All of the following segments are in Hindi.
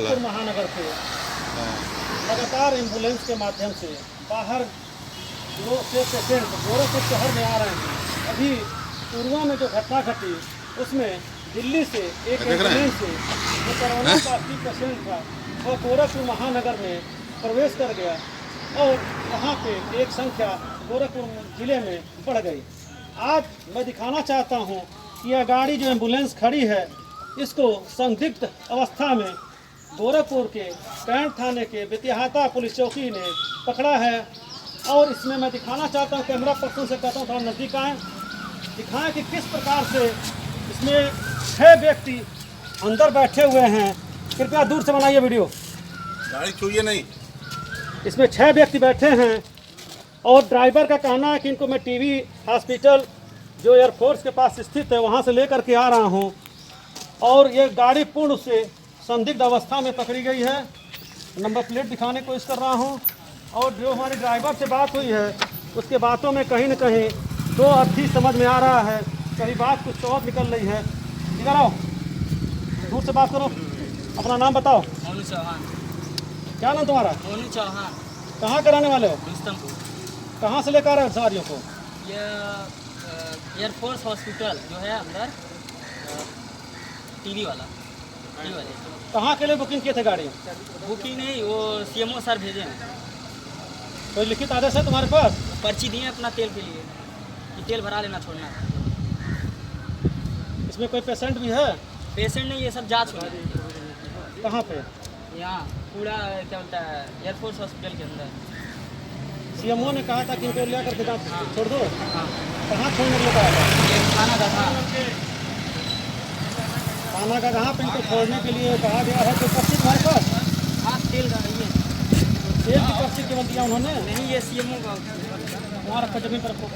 गोरखपुर महानगर पे लगातार एम्बुलेंस के माध्यम से बाहर से पेशेंट गोरखपुर शहर में आ रहे हैं। अभी पूर्वा में जो घटना घटी उसमें दिल्ली से एक एम्बुलेंस से जो कोरोना का एक्टिव पेशेंट था वह गोरखपुर महानगर में प्रवेश कर गया और वहाँ पे एक संख्या गोरखपुर जिले में बढ़ गई। आज मैं दिखाना चाहता हूँ कि यह गाड़ी जो एम्बुलेंस खड़ी है इसको संदिग्ध अवस्था में गोरखपुर के कैंट थाने के बेतिहाता पुलिस चौकी ने पकड़ा है। और इसमें मैं दिखाना चाहता हूँ, कैमरा पर्सन से कहता हूँ थोड़ा नज़दीक आएँ, दिखाएं कि किस प्रकार से इसमें 6 व्यक्ति अंदर बैठे हुए हैं। कृपया दूर से बनाइए वीडियो, गाड़ी छूइए नहीं। इसमें 6 व्यक्ति बैठे हैं और ड्राइवर का कहना है कि इनको मैं टीवी हॉस्पिटल जो एयरफोर्स के पास स्थित है वहाँ से लेकर के आ रहा हूँ। और ये गाड़ी पूर्ण से संदिग्ध अवस्था में पकड़ी गई है। नंबर प्लेट दिखाने की कोशिश कर रहा हूँ। और जो हमारे ड्राइवर से बात हुई है उसके बातों में कहीं न कहीं 2 अर्थी समझ में आ रहा है, कहीं बात कुछ और निकल रही है। इधर आओ, दूर से बात करो, अपना नाम बताओ। मोनू चौहान। क्या नाम तुम्हारा? मोनू चौहान। कहाँ के रहने वाले हो? रुस्तमपुर। कहाँ से लेकर आ रहे हो सवारियों को? ये एयरफोर्स हॉस्पिटल जो है अंदर टीवी वाले। कहाँ के लिए बुकिंग किए थे गाड़ी? बुकिंग नहीं, वो सीएमओ सर भेजे हैं। कोई लिखित आदेश है तुम्हारे पास? पर्ची दिए अपना तेल के लिए कि तेल भरा लेना छोड़ना। इसमें कोई पेशेंट भी है? पेशेंट नहीं, ये सब जाँच हुई है। कहाँ पे? यहाँ पूरा क्या बोलता है एयरफोर्स हॉस्पिटल के अंदर। सीएमओ ने कहा था कि इनको ले करके जाँच छोड़ दो। हाँ, कहाँ छोड़ने के लिए कहा था? ये थाना का था। थाना का कहाँ पे इनको छोड़ने के लिए कहा गया है? तो पर्ची तुम्हारे पास? हाँ, तेल का नहीं है। तेल की पर्ची केवल दिया उन्होंने? नहीं, ये सीएमओ का। वहाँ रखो, जमीन पर रखो,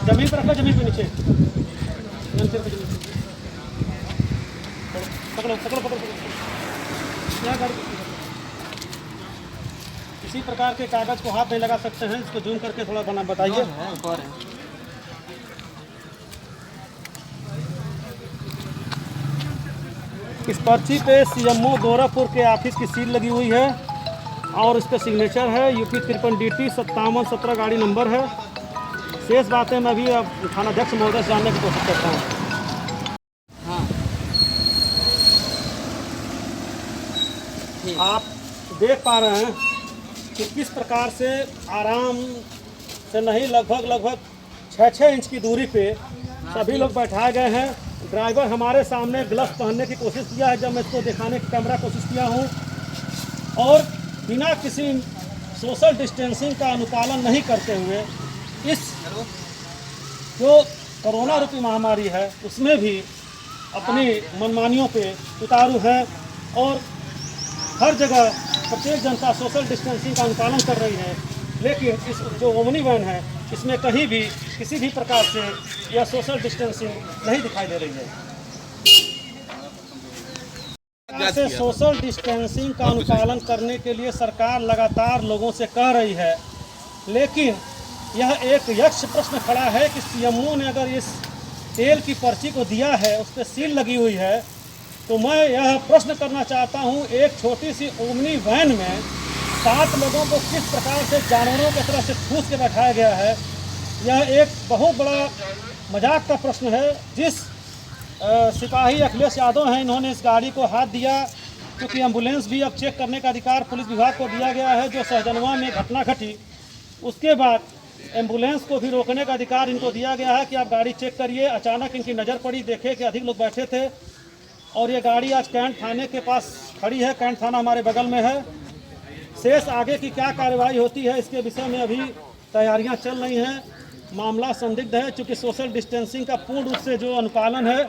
जमीन पर रखो, जमीन पे नीचे पकड़ो पकड़ो पकड़ो पकड़ो। क्या गाड़ी? इसी प्रकार के कागज़ को हाथ नहीं लगा सकते हैं, इसको जूम करके थोड़ा बना बताइए। इस पर्ची पे सीएमओ गोरखपुर के ऑफिस की सील लगी हुई है और इस पर सिग्नेचर है। यूपी 53 DT 5717 गाड़ी नंबर है। शेष बातें मैं भी अब थानाध्यक्ष महोदय से जानने की कोशिश करता हूँ। हाँ, आप देख पा रहे हैं कि किस प्रकार से आराम से नहीं, लगभग 6-6 इंच की दूरी पे सभी लोग बैठाए गए हैं। ड्राइवर हमारे सामने ग्लव्स पहनने की कोशिश किया है, जब मैं इसको दिखाने की कैमरा कोशिश किया हूँ, और बिना किसी सोशल डिस्टेंसिंग का अनुपालन नहीं करते हुए इस जो कोरोना रूपी महामारी है उसमें भी अपनी मनमानियों पे उतारू हैं और हर जगह प्रत्येक जनता सोशल डिस्टेंसिंग का अनुपालन कर रही है। लेकिन इस जो ओमनी वैन है इसमें कहीं भी किसी भी प्रकार से यह सोशल डिस्टेंसिंग नहीं दिखाई दे रही है। ऐसे सोशल डिस्टेंसिंग का अनुपालन करने के लिए सरकार लगातार लोगों से कह रही है, लेकिन यह एक यक्ष प्रश्न खड़ा है कि सीएमओ ने अगर इस तेल की पर्ची को दिया है, उस पर सील लगी हुई है, तो मैं यह प्रश्न करना चाहता हूं, एक छोटी सी ओमनी वैन में 7 लोगों को किस प्रकार से जानवरों की तरह से ठूस के बैठाया गया है। यह एक बहुत बड़ा मजाक का प्रश्न है। जिस सिपाही अखिलेश यादव हैं, इन्होंने इस गाड़ी को हाथ दिया, क्योंकि एम्बुलेंस भी अब चेक करने का अधिकार पुलिस विभाग को दिया गया है। जो सहजनवा में घटना घटी उसके बाद एम्बुलेंस को भी रोकने का अधिकार इनको दिया गया है कि आप गाड़ी चेक करिए। अचानक इनकी नज़र पड़ी, देखे कि अधिक लोग बैठे थे और ये गाड़ी आज कैंट थाने के पास खड़ी है। कैंट थाना हमारे बगल में है। शेष आगे की क्या कार्रवाई होती है इसके विषय में अभी तैयारियां चल रही हैं। मामला संदिग्ध है, चूँकि सोशल डिस्टेंसिंग का पूर्ण रूप से जो अनुपालन है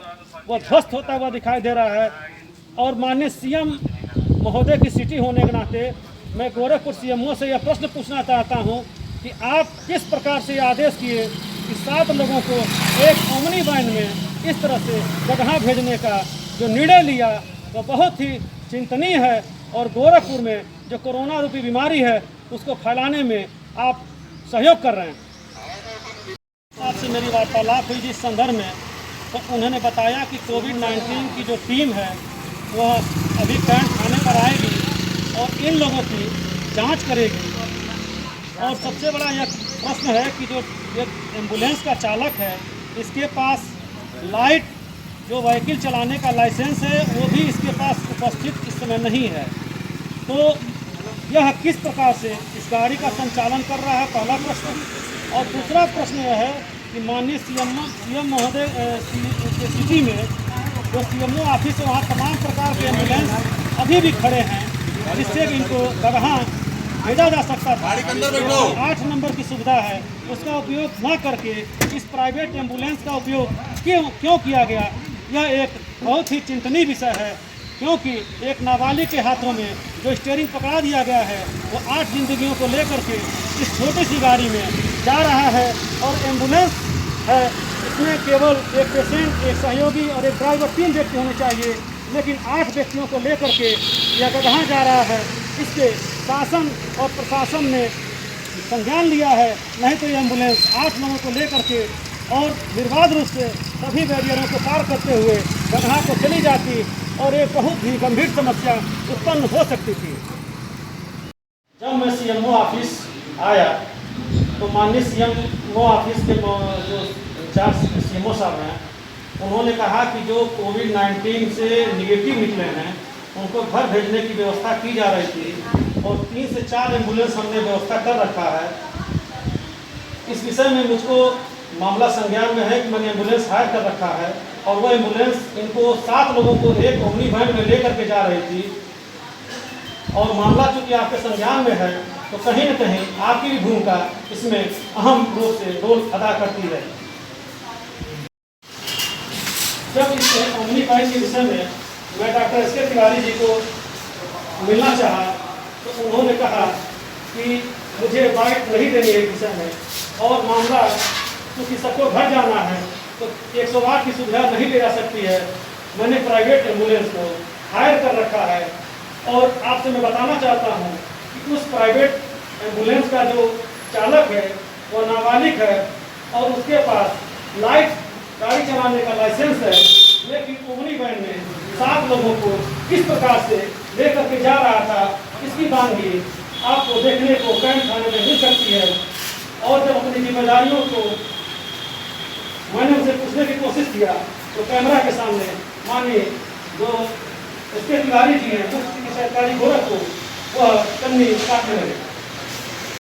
वह ध्वस्त होता हुआ दिखाई दे रहा है। और माननीय सीएम महोदय की सिटी होने के नाते मैं गोरखपुर सीएमओ से यह प्रश्न पूछना चाहता हूं कि आप किस प्रकार से आदेश किए कि 7 लोगों को एक ओमनी वैन में इस तरह से जगह भेजने का जो निर्णय लिया वह बहुत ही चिंतनीय है। और गोरखपुर में जो कोरोना रूपी बीमारी है उसको फैलाने में आप सहयोग कर रहे हैं। आपसे मेरी वार्तालाप हुई जिस संदर्भ में, तो उन्होंने बताया कि कोविड-19 की जो टीम है वह अभी कैंट थाने पर आएगी और इन लोगों की जांच करेगी। और सबसे बड़ा यह प्रश्न है कि जो एक एम्बुलेंस का चालक है, इसके पास लाइट जो व्हीकल चलाने का लाइसेंस है वो भी इसके पास उपस्थित इस समय नहीं है। तो यह किस प्रकार से इस गाड़ी का संचालन कर रहा है, पहला प्रश्न। और दूसरा प्रश्न यह है कि माननीय सीएम महोदय के सिटी में जो सीएमओ ऑफिस है वहाँ तमाम प्रकार के एम्बुलेंस अभी भी खड़े हैं, जिससे कि इनको गगहा भेजा जा सकता था। 8 नंबर की सुविधा है, उसका उपयोग न करके इस प्राइवेट एम्बुलेंस का उपयोग क्यों किया गया, यह एक बहुत ही चिंतनीय विषय है। क्योंकि एक नाबालिग के हाथों में जो स्टीयरिंग पकड़ा दिया गया है वो 8 जिंदगियों को लेकर के इस छोटी सी गाड़ी में जा रहा है। और एम्बुलेंस है, इसमें केवल एक पेशेंट, एक सहयोगी और एक ड्राइवर, 3 व्यक्ति होने चाहिए, लेकिन 8 व्यक्तियों को लेकर के यह कहाँ जा रहा है, इसके शासन और प्रशासन ने संज्ञान लिया है। नहीं तो ये एम्बुलेंस 8 लोगों को लेकर के और निर्बाध रूप से सभी बैरियरों को पार करते हुए गगहा को चली जाती और एक बहुत ही गंभीर समस्या उत्पन्न हो सकती थी। जब मैं सीएमओ ऑफिस आया तो माननीय सीएमओ ऑफिस के जो इंचार्ज सीएमओ साहब हैं, उन्होंने कहा कि जो कोविड-19 से निगेटिव निकले हैं उनको घर भेजने की व्यवस्था की जा रही थी और 3 से 4 एम्बुलेंस हमने व्यवस्था कर रखा है। इस विषय में मुझको मामला संज्ञान में है कि मैंने एम्बुलेंस हायर कर रखा है और वो एम्बुलेंस इनको 7 लोगों को एक ओमनी वैन में लेकर के जा रही थी। और मामला चूँकि आपके संज्ञान में है तो कहीं न कहीं आपकी भी भूमिका इसमें अहम रूप से रोल अदा करती है। जब इस ओमनी वैन के विषय में मैं डॉक्टर एस.के. तिवारी जी को मिलना चाहा तो उन्होंने कहा कि मुझे बाइट नहीं देनी है इस विषय में, और मामला क्योंकि सबको घर जाना है तो 108 की सुविधा नहीं दी जा सकती है। मैंने प्राइवेट एम्बुलेंस को हायर कर रखा है और आपसे मैं बताना चाहता हूँ कि उस प्राइवेट एम्बुलेंस का जो चालक है वो नाबालिग है और उसके पास लाइट गाड़ी चलाने का लाइसेंस है, लेकिन ओमनी वैन में 7 लोगों को किस प्रकार से लेकर के जा रहा था, इसकी बानगी आपको देखने को कैंट थाने में मिल सकती है। और जब अपनी जिम्मेदारियों को मैंने उनसे पूछने की कोशिश किया तो कैमरा के सामने माननीय जो एस.के. तिवारी जी हैं, मुख्य सरकारी गोरखपुर, वह कन्नी काटने लगे।